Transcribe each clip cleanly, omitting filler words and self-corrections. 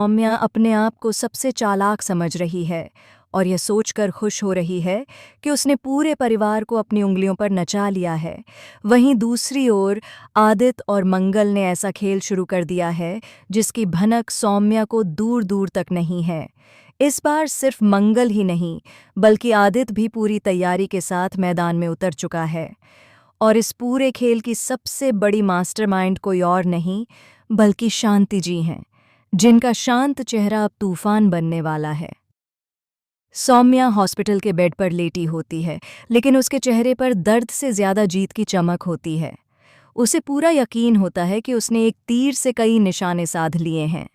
सौम्या अपने आप को सबसे चालाक समझ रही है और यह सोचकर खुश हो रही है कि उसने पूरे परिवार को अपनी उंगलियों पर नचा लिया है। वहीं दूसरी ओर आदित्य और मंगल ने ऐसा खेल शुरू कर दिया है जिसकी भनक सौम्या को दूर दूर तक नहीं है। इस बार सिर्फ मंगल ही नहीं बल्कि आदित्य भी पूरी तैयारी के साथ मैदान में उतर चुका है। और इस पूरे खेल की सबसे बड़ी मास्टरमाइंड कोई और नहीं बल्कि शांति जी हैं, जिनका शांत चेहरा अब तूफान बनने वाला है। सौम्या हॉस्पिटल के बेड पर लेटी होती है, लेकिन उसके चेहरे पर दर्द से ज्यादा जीत की चमक होती है। उसे पूरा यकीन होता है कि उसने एक तीर से कई निशाने साध लिए हैं।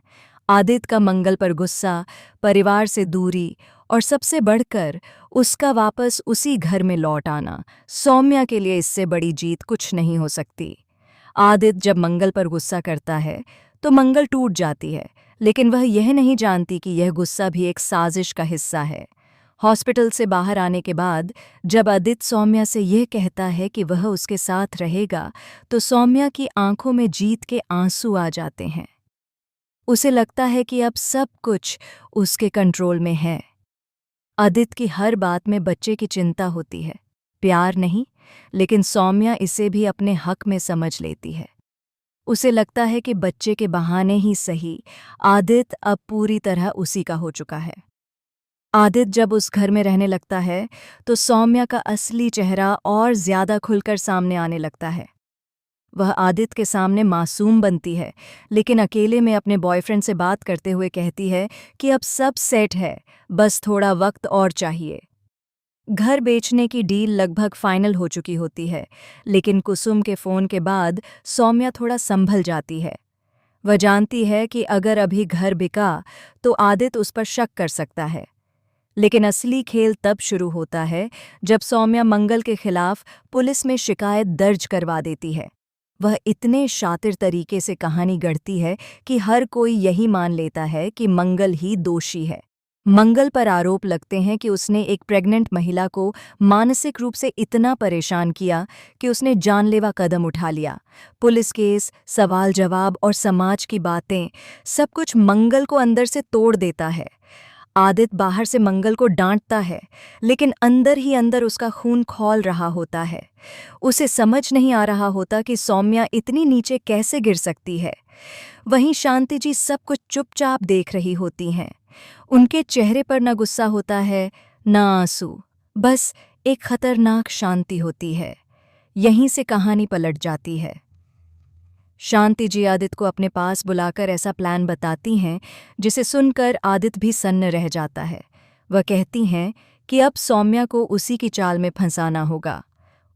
आदित्य का मंगल पर गुस्सा, परिवार से दूरी और सबसे बढ़कर उसका वापस उसी घर में लौट आना, सौम्या के लिए इससे बड़ी जीत कुछ नहीं हो सकती। आदित्य जब मंगल पर गुस्सा करता है तो मंगल टूट जाती है, लेकिन वह यह नहीं जानती कि यह गुस्सा भी एक साजिश का हिस्सा है। हॉस्पिटल से बाहर आने के बाद जब आदित्य सौम्या से यह कहता है कि वह उसके साथ रहेगा, तो सौम्या की आंखों में जीत के आंसू आ जाते हैं। उसे लगता है कि अब सब कुछ उसके कंट्रोल में है। आदित्य की हर बात में बच्चे की चिंता होती है, प्यार नहीं, लेकिन सौम्या इसे भी अपने हक में समझ लेती है। उसे लगता है कि बच्चे के बहाने ही सही, आदित्य अब पूरी तरह उसी का हो चुका है। आदित्य जब उस घर में रहने लगता है तो सौम्या का असली चेहरा और ज्यादा खुलकर सामने आने लगता है। वह आदित्य के सामने मासूम बनती है, लेकिन अकेले में अपने बॉयफ्रेंड से बात करते हुए कहती है कि अब सब सेट है, बस थोड़ा वक्त और चाहिए। घर बेचने की डील लगभग फाइनल हो चुकी होती है, लेकिन कुसुम के फ़ोन के बाद सौम्या थोड़ा संभल जाती है। वह जानती है कि अगर अभी घर बिका तो आदित्य उस पर शक कर सकता है। लेकिन असली खेल तब शुरू होता है जब सौम्या मंगल के खिलाफ पुलिस में शिकायत दर्ज करवा देती है। वह इतने शातिर तरीके से कहानी गढ़ती है कि हर कोई यही मान लेता है कि मंगल ही दोषी है। मंगल पर आरोप लगते हैं कि उसने एक प्रेग्नेंट महिला को मानसिक रूप से इतना परेशान किया कि उसने जानलेवा कदम उठा लिया। पुलिस केस, सवाल जवाब और समाज की बातें, सब कुछ मंगल को अंदर से तोड़ देता है। आदित्य बाहर से मंगल को डांटता है, लेकिन अंदर ही अंदर उसका खून खौल रहा होता है। उसे समझ नहीं आ रहा होता कि सौम्या इतनी नीचे कैसे गिर सकती है। वहीं शांति जी सब कुछ चुपचाप देख रही होती हैं। उनके चेहरे पर न गुस्सा होता है, न आंसू, बस एक खतरनाक शांति होती है। यहीं से कहानी पलट जाती है। शांति जी आदित्य को अपने पास बुलाकर ऐसा प्लान बताती हैं जिसे सुनकर आदित्य भी सन्न रह जाता है। वह कहती हैं कि अब सौम्या को उसी की चाल में फंसाना होगा,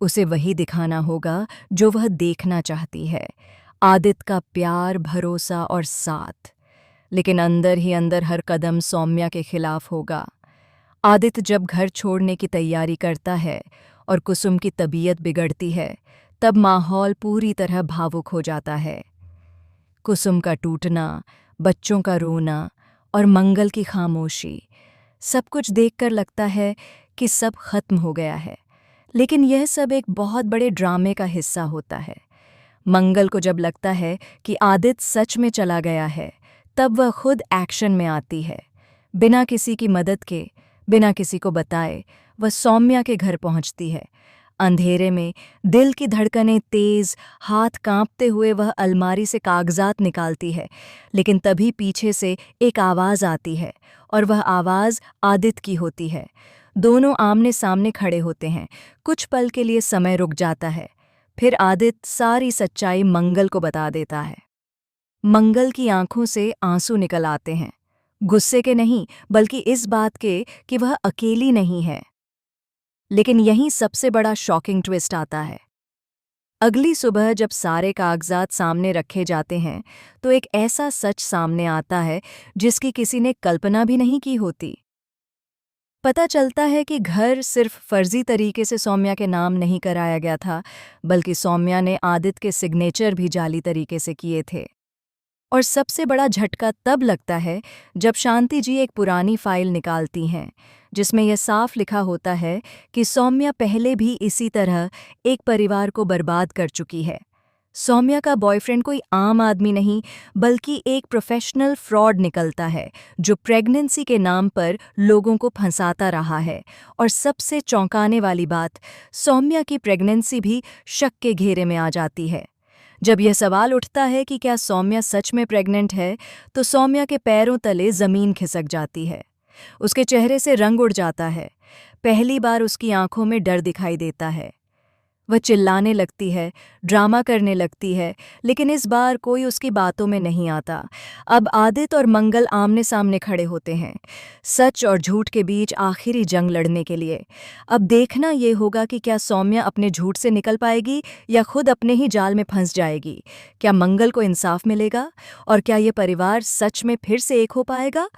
उसे वही दिखाना होगा जो वह देखना चाहती है, आदित्य का प्यार, भरोसा और साथ। लेकिन अंदर ही अंदर हर कदम सौम्या के खिलाफ होगा। आदित्य जब घर छोड़ने की तैयारी करता है और कुसुम की तबीयत बिगड़ती है, तब माहौल पूरी तरह भावुक हो जाता है। कुसुम का टूटना, बच्चों का रोना और मंगल की खामोशी, सब कुछ देखकर लगता है कि सब खत्म हो गया है। लेकिन यह सब एक बहुत बड़े ड्रामे का हिस्सा होता है। मंगल को जब लगता है कि आदित्य सच में चला गया है, तब वह खुद एक्शन में आती है। बिना किसी की मदद के, बिना किसी को बताए, वह सौम्या के घर पहुंचती है। अंधेरे में दिल की धड़कनें तेज, हाथ कांपते हुए वह अलमारी से कागजात निकालती है, लेकिन तभी पीछे से एक आवाज़ आती है और वह आवाज़ आदित्य की होती है। दोनों आमने सामने खड़े होते हैं। कुछ पल के लिए समय रुक जाता है, फिर आदित्य सारी सच्चाई मंगल को बता देता है। मंगल की आंखों से आंसू निकल आते हैं, गुस्से के नहीं बल्कि इस बात के कि वह अकेली नहीं है। लेकिन यहीं सबसे बड़ा शॉकिंग ट्विस्ट आता है। अगली सुबह जब सारे कागजात सामने रखे जाते हैं तो एक ऐसा सच सामने आता है जिसकी किसी ने कल्पना भी नहीं की होती। पता चलता है कि घर सिर्फ फर्जी तरीके से सौम्या के नाम नहीं कराया गया था, बल्कि सौम्या ने आदित्य के सिग्नेचर भी जाली तरीके से किए थे। और सबसे बड़ा झटका तब लगता है जब शांति जी एक पुरानी फाइल निकालती हैं, जिसमें यह साफ लिखा होता है कि सौम्या पहले भी इसी तरह एक परिवार को बर्बाद कर चुकी है। सौम्या का बॉयफ्रेंड कोई आम आदमी नहीं बल्कि एक प्रोफेशनल फ्रॉड निकलता है जो प्रेगनेंसी के नाम पर लोगों को फंसाता रहा है। और सबसे चौंकाने वाली बात, सौम्या की प्रेगनेंसी भी शक के घेरे में आ जाती है। जब यह सवाल उठता है कि क्या सौम्या सच में प्रेग्नेंट है, तो सौम्या के पैरों तले जमीन खिसक जाती है। उसके चेहरे से रंग उड़ जाता है। पहली बार उसकी आंखों में डर दिखाई देता है। वह चिल्लाने लगती है, ड्रामा करने लगती है, लेकिन इस बार कोई उसकी बातों में नहीं आता। अब आदित्य और मंगल आमने सामने खड़े होते हैं, सच और झूठ के बीच आखिरी जंग लड़ने के लिए। अब देखना ये होगा कि क्या सौम्या अपने झूठ से निकल पाएगी या खुद अपने ही जाल में फंस जाएगी। क्या मंगल को इंसाफ मिलेगा और क्या ये परिवार सच में फिर से एक हो पाएगा?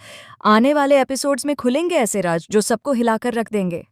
आने वाले एपिसोड्स में खुलेंगे ऐसे राज जो सबको हिलाकर रख देंगे।